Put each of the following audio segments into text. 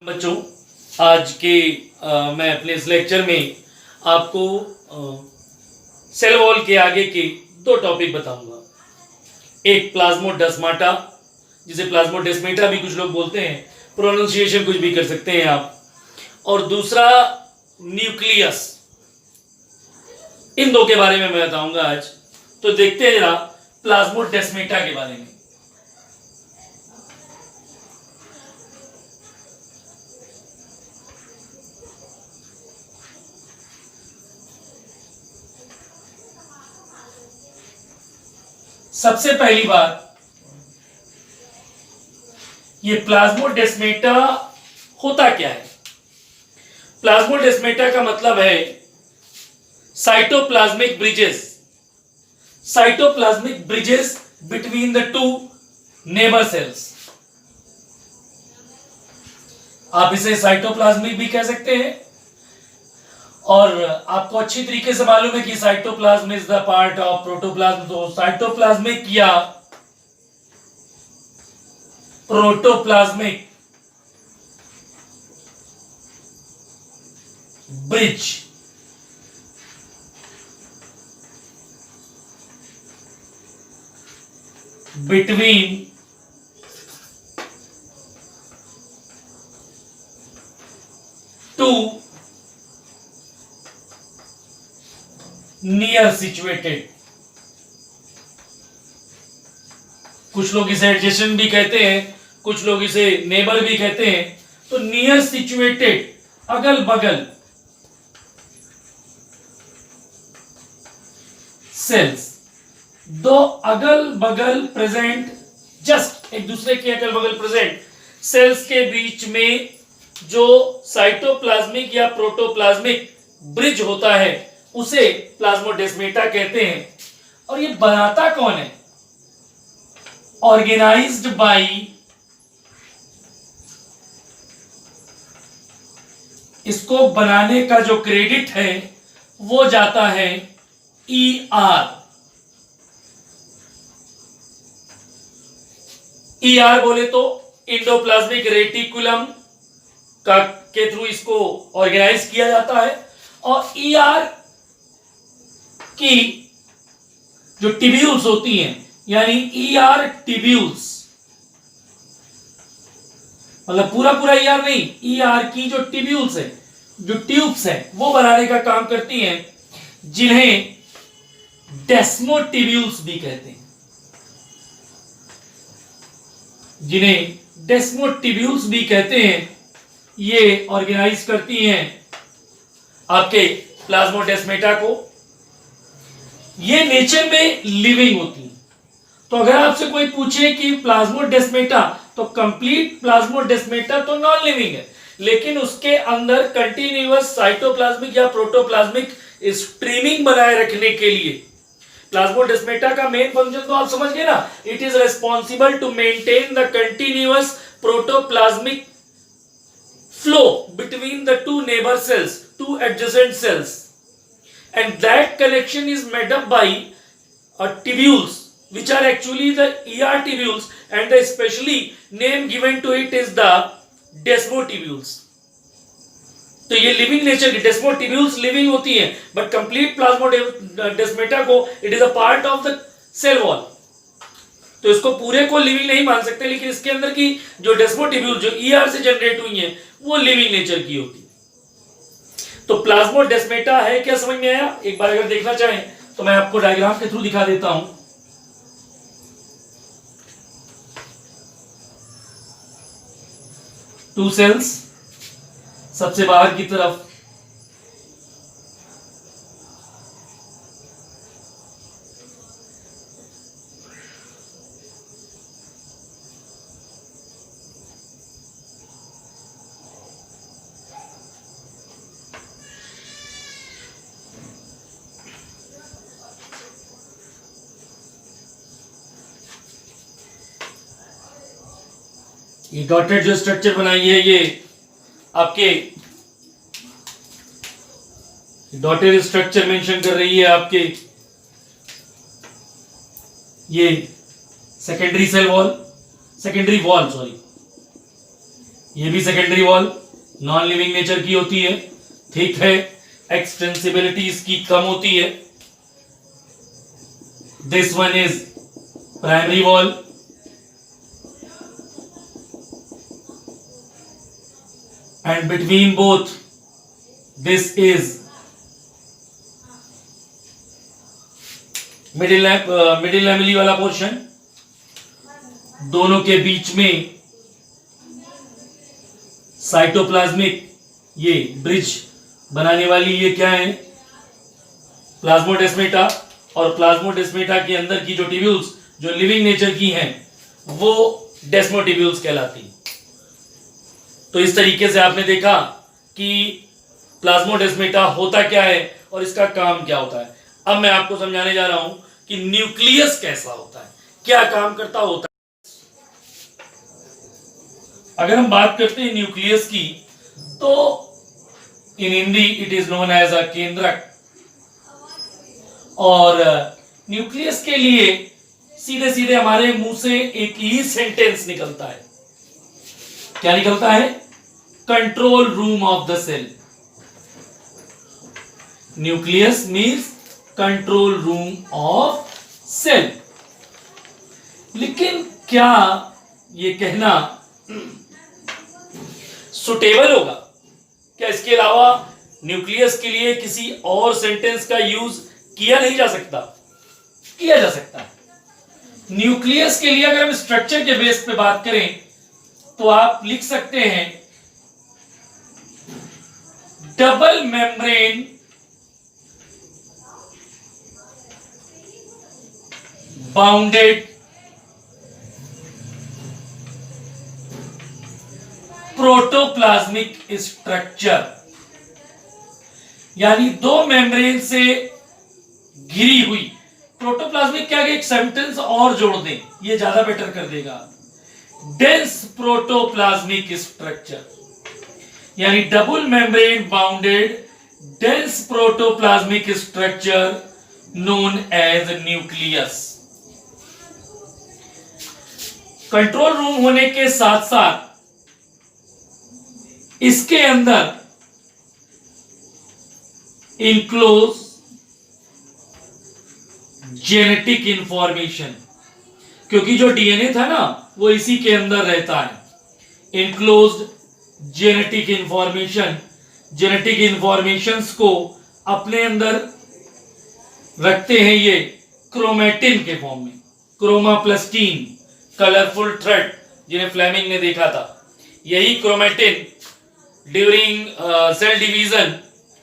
बच्चों, आज के मैं अपने इस लेक्चर में आपको सेल वॉल के आगे के दो टॉपिक बताऊंगा। एक प्लाज्मोडेस्माटा, जिसे प्लाज्मोडेस्माटा भी कुछ लोग बोलते हैं, प्रोनाउंसिएशन कुछ भी कर सकते हैं आप, और दूसरा न्यूक्लियस। इन दो के बारे में मैं बताऊंगा आज। तो देखते हैं जरा प्लाज्मोडेस्माटा के बारे में। सबसे पहली बात, ये प्लाज्मोडेस्माटा होता क्या है? प्लाज्मोडेस्माटा का मतलब है cytoplasmic bridges between the two neighbour cells. आप इसे साइटोप्लाज्मिक भी कह सकते हैं, और आपको अच्छी तरीके से मालूम है कि cytoplasm is the part of protoplasm. तो साइटोप्लाज्मिक या protoplasmic bridge between two near situated, कुछ लोग इसे एडजेसेंट भी कहते हैं, कुछ लोग इसे नेबर भी कहते हैं। तो नियर सिचुएटेड, अगल बगल सेल्स, दो अगल बगल प्रेजेंट, जस्ट एक दूसरे के अगल बगल प्रेजेंट सेल्स के बीच में जो साइटोप्लाज्मिक या प्रोटोप्लाज्मिक ब्रिज होता है उसे प्लाज्मोडेस्माटा कहते हैं। और ये बनाता कौन है? ऑर्गेनाइज्ड बाय, इसको बनाने का जो क्रेडिट है वो जाता है ईआर। ईआर बोले तो इंडोप्लाज्मिक रेटिकुलम का के थ्रू इसको ऑर्गेनाइज किया जाता है। और ईआर की जो टिब्यूल्स होती हैं, यानी ईआर टिब्यूल्स, मतलब पूरा पूरा ईआर नहीं, ईआर की जो टिब्यूल्स है, जो ट्यूब्स है, वो बनाने का काम करती हैं, जिन्हें डेस्मोटिब्यूल्स भी कहते हैं। ये ऑर्गेनाइज करती हैं आपके प्लाज्मोडेस्माटा को। ये नेचर में लिविंग होती है। तो अगर आपसे कोई पूछे कि प्लाज्मोडेस्माटा, तो कंप्लीट प्लाज्मोडेस्माटा तो नॉन लिविंग है, लेकिन उसके अंदर कंटिन्यूअस साइटोप्लाज्मिक या प्रोटोप्लाज्मिक स्ट्रीमिंग बनाए रखने के लिए प्लाज्मोडेस्माटा का मेन फंक्शन तो आप समझ गए ना। It is responsible to maintain the continuous protoplasmic flow between the two neighbour cells, to adjacent cells, and that connection is made up by tubules, which are actually the ER tubules, and the specially name given to it is the desmotubules. तो ये living nature की डेस्मोटिब्यूल्स living होती हैं, but complete plasmodesmata को it is a part of the cell wall. तो इसको पूरे को लिविंग नहीं मान सकते, लेकिन इसके अंदर की जो डेस्मोटिब्यूल जो ईआर से जनरेट हुई हैं वो लिविंग नेचर की होती है। तो प्लाज्मोडेस्माटा है क्या, समझ में आया? एक बार अगर देखना चाहें तो मैं आपको डायग्राम के थ्रू दिखा देता हूं। टू सेल्स, सबसे बाहर की तरफ ये डॉटेड जो स्ट्रक्चर बनाई है, ये आपके डॉटेड स्ट्रक्चर मेंशन कर रही है आपके ये सेकेंडरी वॉल, ये भी secondary wall non living nature की होती है, ठीक है, एक्सटेंसिबिलिटी इसकी कम होती है। This one is primary wall, and between both this is middle lamellae वाला पोर्शन। दोनों के बीच में साइटोप्लाज्मिक ये ब्रिज बनाने वाली ये क्या है, प्लाज्मोडेस्मेटा, और प्लाज्मोडेस्मेटा के अंदर की जो टिब्यूल्स जो लिविंग नेचर की हैं वो डेस्मोटिब्यूल्स कहलाती। तो इस तरीके से आपने देखा कि प्लाज्मोडेस्मेटा होता क्या है और इसका काम क्या होता है। अब मैं आपको समझाने जा रहा हूं कि न्यूक्लियस कैसा होता है, क्या काम करता होता है। अगर हम बात करते हैं न्यूक्लियस की, तो in Hindi it is known as a केंद्रक। और न्यूक्लियस के लिए सीधे सीधे हमारे मुंह से एक ही सेंटेंस निकलता है। क्या निकलता है? Control room of the cell. Nucleus means control room of cell. लेकिन क्या ये कहना सुटेबल होगा? क्या इसके अलावा न्यूक्लियस के लिए किसी और सेंटेंस का यूज किया नहीं जा सकता? किया जा सकता है। न्यूक्लियस के लिए अगर हम स्ट्रक्चर के बेस पे बात करें तो आप लिख सकते हैं double membrane bounded protoplasmic structure, यानी दो मेम्ब्रेन से घिरी हुई। प्रोटोप्लाज्मिक क्या, एक सेंटेंस और जोड़ दें, ये ज्यादा बेटर कर देगा। डेंस प्रोटोप्लाज्मिक स्ट्रक्चर, यानी double membrane bounded dense protoplasmic structure known as nucleus. Control room होने के साथ साथ इसके अंदर इनक्लोज जेनेटिक इंफॉर्मेशन, क्योंकि जो डीएनए था ना वो इसी के अंदर रहता है। Enclosed genetic information, genetic informations को अपने अंदर रखते हैं ये क्रोमेटिन के फॉर्म में। क्रोमाप्लास्टीन, कलरफुल थ्रेड, जिन्हें फ्लेमिंग ने देखा था, यही chromatin during cell division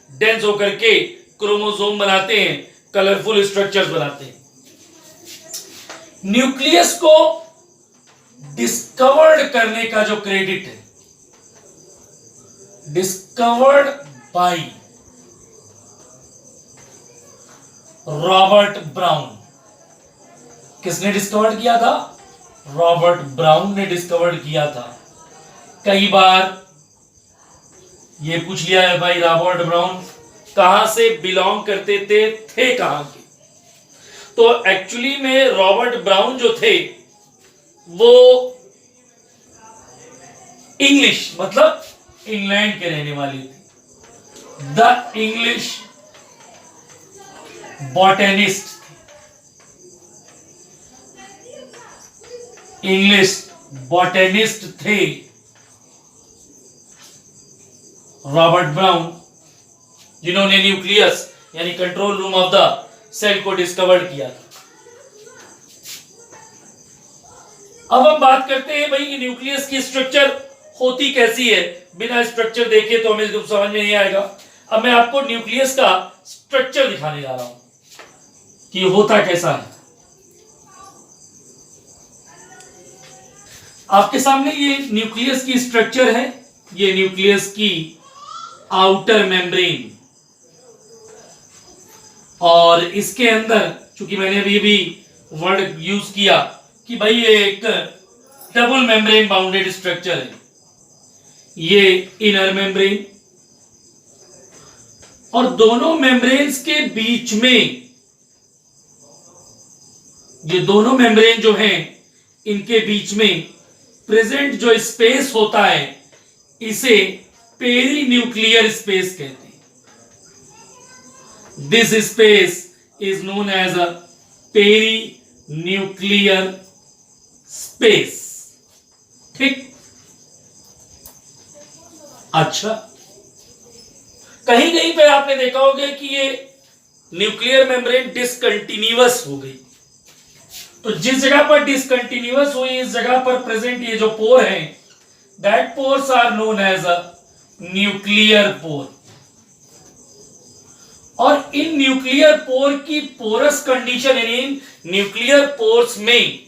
dense होकर के क्रोमोसोम बनाते हैं, कलरफुल स्ट्रक्चर्स बनाते हैं। न्यूक्लियस को डिस्कवर्ड करने का जो क्रेडिट है, डिस्कवर्ड बाय रॉबर्ट ब्राउन। किसने डिस्कवर्ड किया था? रॉबर्ट ब्राउन ने डिस्कवर्ड किया था। कई बार ये पूछ लिया है भाई रॉबर्ट ब्राउन कहां से बिलोंग करते थे कहां के? तो एक्चुअली में रॉबर्ट ब्राउन जो थे वो इंग्लिश मतलब इंग्लैंड के रहने वाले थे। The English botanist, English botanist थे रॉबर्ट ब्राउन, जिन्होंने न्यूक्लियस यानी control room of the cell को डिस्कवर किया था। अब हम बात करते हैं भाई न्यूक्लियस की स्ट्रक्चर होती कैसी है। बिना स्ट्रक्चर देखे तो हमें समझ में नहीं आएगा। अब मैं आपको न्यूक्लियस का स्ट्रक्चर दिखाने जा रहा हूं कि होता कैसा है। आपके सामने ये न्यूक्लियस की स्ट्रक्चर है, ये न्यूक्लियस की आउटर मेम्ब्रेन, और इसके अंदर चूंकि मैंने अभी भी वर्ड यूज किया कि भाई ये एक डबल मेम्ब्रेन बाउंडेड स्ट्रक्चर है, ये इनर मेम्ब्रेन, और दोनों मेम्ब्रेन्स के बीच में ये दोनों मेम्ब्रेन जो हैं इनके बीच में प्रेजेंट जो स्पेस होता है इसे पेरी न्यूक्लियर स्पेस कहते हैं। This space is known as a perinuclear space. ठीक। अच्छा, कहीं कहीं पे आपने देखा होगा कि ये न्यूक्लियर मेम्ब्रेन डिसकंटिन्यूअस हो गई, तो जिस जगह पर डिसकंटिन्यूअस हुई इस जगह पर प्रेजेंट ये जो पोर है, that pores are known as a nuclear pore. और इन न्यूक्लियर पोर की पोरस कंडीशन, यानी न्यूक्लियर पोर्स में,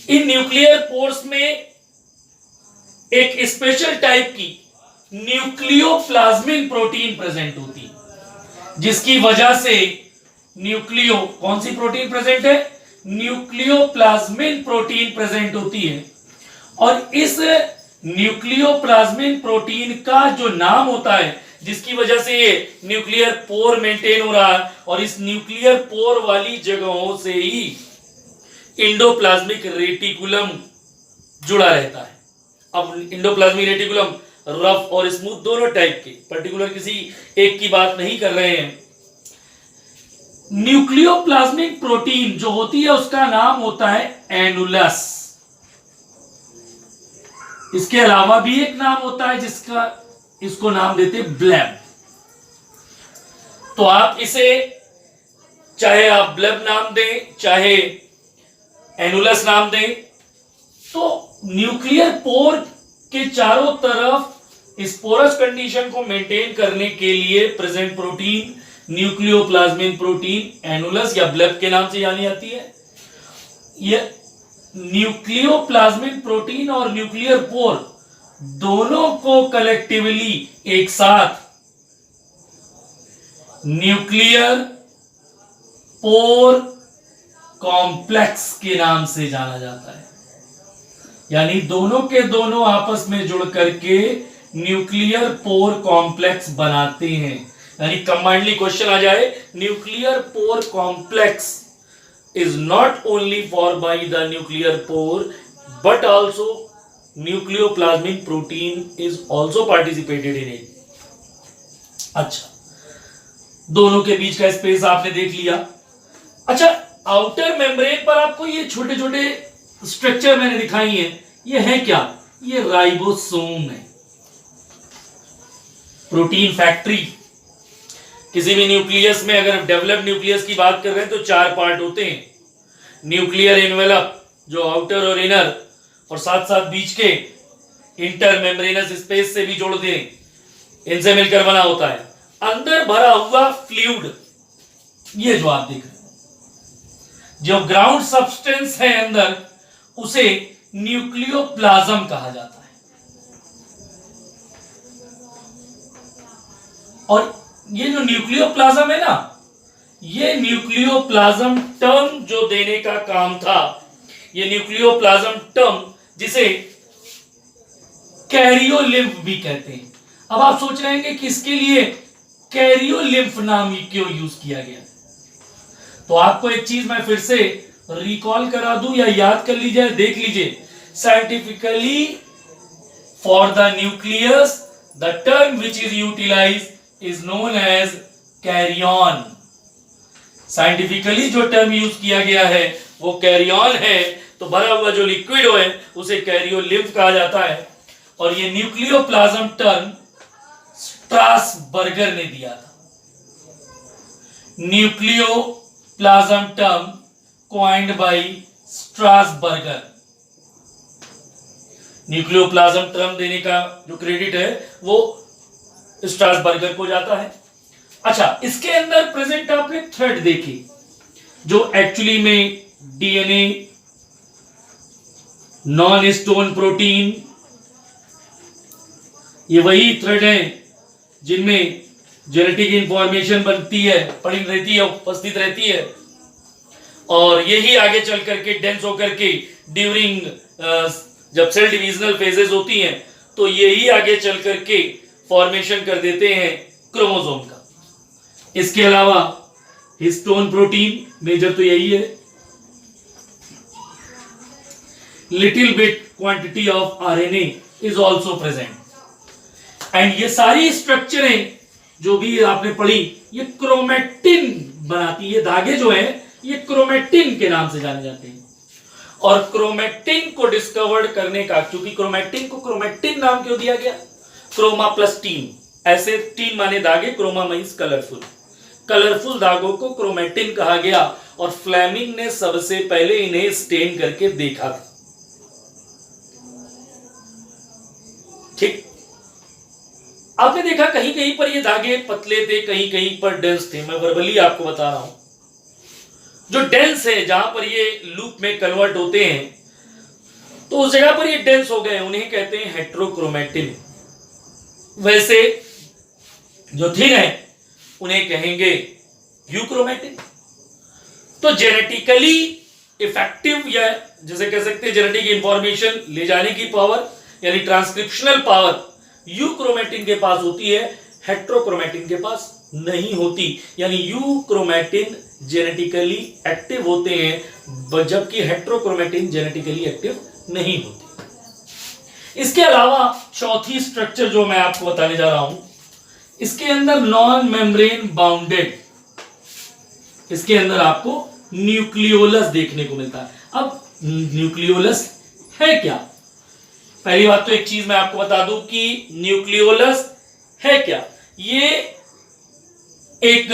इन न्यूक्लियर पोर्स में एक स्पेशल टाइप की न्यूक्लियोप्लाज्मिन प्रोटीन प्रेजेंट होती है, जिसकी वजह से कौन सी प्रोटीन प्रेजेंट है? न्यूक्लियोप्लाज्मिन प्रोटीन प्रेजेंट होती है। और इस न्यूक्लियोप्लाज्मिन प्रोटीन का जो नाम होता है, जिसकी वजह से ये न्यूक्लियर पोर मेंटेन हो रहा है, और इस न्यूक्लियर पोर वाली जगहों से ही इंडोप्लाज्मिक रेटिकुलम जुड़ा रहता है। अब इंडोप्लाज्मिक रेटिकुलम रफ और स्मूथ दोनों टाइप के, पर्टिकुलर किसी एक की बात नहीं कर रहे हैं। न्यूक्लियोप्लाज्मिक प्रोटीन जो होती है उसका नाम होता है एनुलस। इसके अलावा भी एक नाम होता है इसको नाम देते ब्लेब। तो आप इसे चाहे आप ब्लेब नाम दें चाहे एनुलस नाम दें, तो न्यूक्लियर पोर के चारों तरफ इस पोरस कंडीशन को मेंटेन करने के लिए प्रेजेंट प्रोटीन न्यूक्लियोप्लाज्मिन प्रोटीन एनुलस या ब्लेब के नाम से जानी जाती है। यह न्यूक्लियोप्लाज्मिन प्रोटीन और न्यूक्लियर पोर दोनों को कलेक्टिवली एक साथ न्यूक्लियर पोर कॉम्प्लेक्स के नाम से जाना जाता है। यानी दोनों के दोनों आपस में जुड़ करके न्यूक्लियर पोर कॉम्प्लेक्स बनाते हैं। यानी कंबाइंडली क्वेश्चन आ जाए, nuclear pore complex is not only formed by the nuclear pore but also nucleoplasmic protein is also participated in it। अच्छा, दोनों के बीच का स्पेस आपने देख लिया। अच्छा, आउटर मेम्ब्रेन पर आपको ये छोटे छोटे स्ट्रक्चर मैंने दिखाई है, ये है क्या? ये राइबोसोम है, प्रोटीन फैक्ट्री। किसी भी न्यूक्लियस में अगर डेवलप्ड न्यूक्लियस की बात कर रहे हैं तो 4 पार्ट होते हैं। न्यूक्लियर एनवेलप जो आउटर और इनर, और साथ साथ बीच के इंटर मेम्ब्रेनस स्पेस से भी जोड़ते हैं, इनसे मिलकर बना होता है। अंदर भरा हुआ फ्लूइड, ये जो आप देख रहे हैं, जो ग्राउंड सब्सटेंस है अंदर, उसे न्यूक्लियोप्लाज्म कहा जाता है। और ये जो न्यूक्लियोप्लाज्म है ना, ये न्यूक्लियोप्लाज्म टर्म जो देने का काम था, ये न्यूक्लियोप्लाज्म टर्म जिसे कैरियोलिम्फ भी कहते हैं। अब आप सोच रहे हैं कि इसके लिए कैरियोलिम्फ नाम क्यों यूज किया गया? तो आपको एक चीज मैं फिर से रिकॉल करा दूं या याद कर लीजिए, देख लीजिए। Scientifically for the nucleus the term which is utilized is known as carrion। Scientifically जो टर्म यूज किया गया है वो कैरियन है। तो भरा हुआ जो लिक्विड है उसे कैरियोलिम्फ कहा जाता है। और ये न्यूक्लियोप्लाज्म टर्म स्ट्रासबर्गर ने दिया था। Nucleoplasm term coined by Strasburger. Nucleoplasm term देने का जो क्रेडिट है वो स्ट्रासबर्गर को जाता है। अच्छा, इसके अंदर प्रेजेंट आपने थ्रेड देखी जो एक्चुअली में डीएनए, नॉन स्टोन प्रोटीन, ये वही थ्रेड हैं जिनमें जेनेटिक इंफॉर्मेशन बनती है, पड़ी रहती है, उपस्थित रहती है। और यही आगे चल करके डेंस होकर के ड्यूरिंग जब सेल डिविजनल फेजेस होती हैं तो यही आगे चल करके फॉर्मेशन कर देते हैं क्रोमोसोम का। इसके अलावा हिस्टोन प्रोटीन मेजर तो यही है, little bit quantity of RNA is also present. And ये सारी स्ट्रक्चरें जो भी आपने पढ़ी ये क्रोमैटिन बनाती है। धागे जो है ये क्रोमैटिन के नाम से जाने जाते हैं। और क्रोमैटिन को डिस्कवर्ड करने का, क्योंकि क्रोमैटिन को क्रोमैटिन नाम क्यों दिया गया? क्रोमा प्लस टीन, ऐसे टीन माने धागे, क्रोमा मींस कलरफुल, कलरफुल धागों को क्रोमैटिन कहा गया। और फ्लेमिंग ने सबसे पहले इन्हें स्टेन करके देखा था। ठीक, आपने देखा कहीं कहीं पर ये धागे पतले थे, कहीं कहीं पर डेंस थे। मैं वर्बली आपको बता रहा हूं, जो डेंस है जहां पर ये लूप में कन्वर्ट होते हैं तो उस जगह पर ये डेंस हो गए, उन्हें कहते हैं हेट्रोक्रोमैटिन। वैसे जो थिन है उन्हें कहेंगे यूक्रोमैटिन। तो जेनेटिकली इफेक्टिव, या जैसे कह सकते हैं जेनेटिक इंफॉर्मेशन ले जाने की पावर यानी ट्रांसक्रिप्शनल पावर यूक्रोमैटिन के पास होती है, हेट्रोक्रोमैटिन के पास नहीं होती। यानी यूक्रोमैटिन जेनेटिकली एक्टिव होते हैं जबकि हेट्रोक्रोमैटिन जेनेटिकली एक्टिव नहीं होती। इसके अलावा चौथी स्ट्रक्चर जो मैं आपको बताने जा रहा हूं, इसके अंदर नॉन मेम्ब्रेन बाउंडेड, इसके अंदर आपको न्यूक्लियोलस देखने को मिलता है। अब न्यूक्लियोलस है क्या? पहली बात तो एक चीज मैं आपको बता दूं कि न्यूक्लियोलस है क्या। ये एक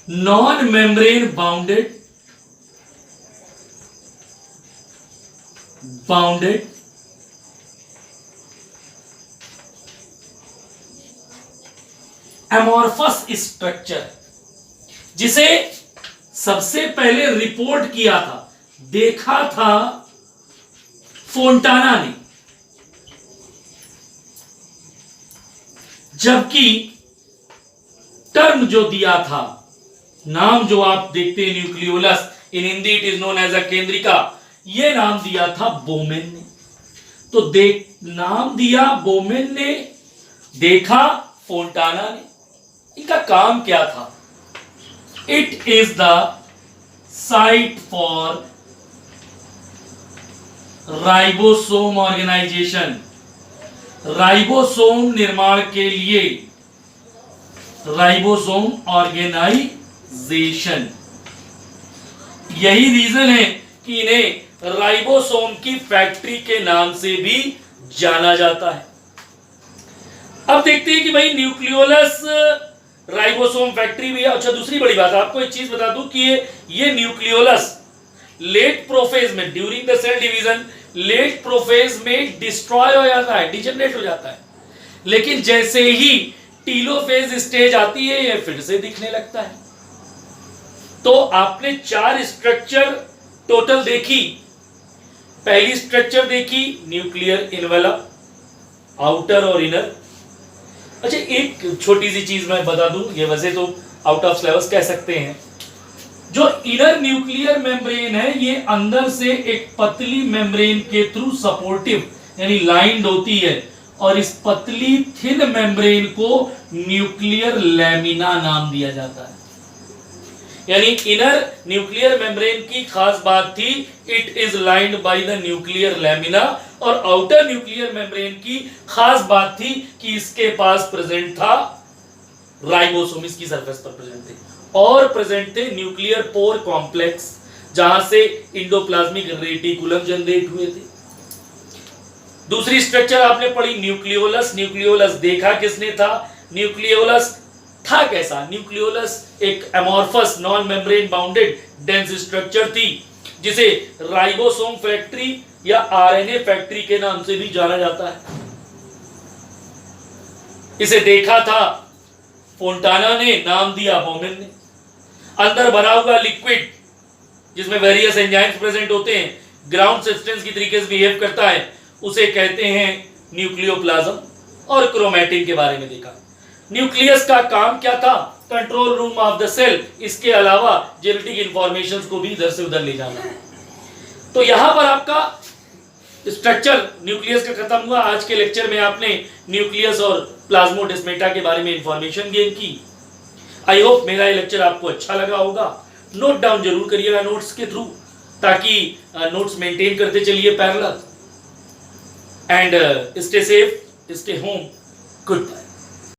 non membrane bounded amorphous structure, जिसे सबसे पहले रिपोर्ट किया था, देखा था फोंटाना ने, जबकि टर्म जो दिया था, नाम जो आप देखते हैं nucleolus, in Hindi it is known as a केंद्रिका, यह नाम दिया था बोमेन ने। तो नाम दिया बोमेन ने, देखा फोंटाना ने। इनका काम क्या था? It is the site for ribosome organisation, ribosome निर्माण के लिए, राइबोसोम ऑर्गेनाइजेशन। यही रीजन है कि इन्हें राइबोसोम की फैक्ट्री के नाम से भी जाना जाता है। अब देखते हैं कि भाई न्यूक्लियोलस राइबोसोम फैक्ट्री भी है। अच्छा, दूसरी बड़ी बात आपको एक चीज बता दूं कि ये न्यूक्लियोलस लेट प्रोफेज में, during the cell division, late prophase में डिस्ट्रॉय हो जाता है, डिजेनरेट हो जाता है। लेकिन जैसे ही टीलोफेज स्टेज आती है ये फिर से दिखने लगता है। तो आपने 4 स्ट्रक्चर टोटल देखी। पहली स्ट्रक्चर देखी न्यूक्लियर इनवेलप, आउटर और इनर। अच्छा, एक छोटी सी चीज मैं बता दूं, ये वैसे तो आउट ऑफ सिलेबस कह सकते हैं। जो इनर न्यूक्लियर मेम्ब्रेन है ये अंदर से एक पतली मेम्ब्रेन के थ्रू सपोर्टिव यानी लाइंड होती है, और इस पतली थिन मेम्ब्रेन को न्यूक्लियर लैमिना नाम दिया जाता है। यानी इनर न्यूक्लियर मेम्ब्रेन की खास बात थी it is lined by the nuclear lamina, और आउटर न्यूक्लियर मेम्ब्रेन की खास बात थी कि इसके पास प्रेजेंट था राइबोसोम, इसकी सरफेस पर प्रेजेंट थे, और प्रेजेंट थे न्यूक्लियर पोर कॉम्प्लेक्स, जहां से इंडोप्लाज्मिक रेटिकुलम जनरेट हुए थे। दूसरी स्ट्रक्चर आपने पढ़ी न्यूक्लियोलस। न्यूक्लियोलस देखा किसने था? न्यूक्लियोलस था कैसा? न्यूक्लियोलस एक amorphous non membrane bounded dense structure थी, जिसे राइबोसोम फैक्ट्री या आरएनए फैक्ट्री के नाम से भी जाना जाता है। इसे देखा था फोंटाना ने, नाम दिया बोमेन ने। अंदर भरा हुआ लिक्विड जिसमें वेरियस एंजाइम्स प्रेजेंट होते हैं, ग्राउंड सब्सटेंस की तरीके से बिहेव करता है, उसे कहते हैं न्यूक्लियोप्लाज्म। और क्रोमैटिन के बारे में देखा। न्यूक्लियस का काम क्या था? Control room of the cell. इसके अलावा जेनेटिक इंफॉर्मेशंस को भी इधर से उधर ले जाना। तो यहां पर आपका स्ट्रक्चर न्यूक्लियस का खत्म हुआ। आज के लेक्चर में आपने न्यूक्लियस और प्लाज्मोडेस्माटा के बारे में इंफॉर्मेशन गेन की। आई होप मेरा ये लेक्चर आपको अच्छा लगा होगा। नोट डाउन जरूर करिएगा नोट्स के थ्रू, ताकि नोट्स मेंटेन करते चलिए parallel. and stay safe, stay home. Goodbye.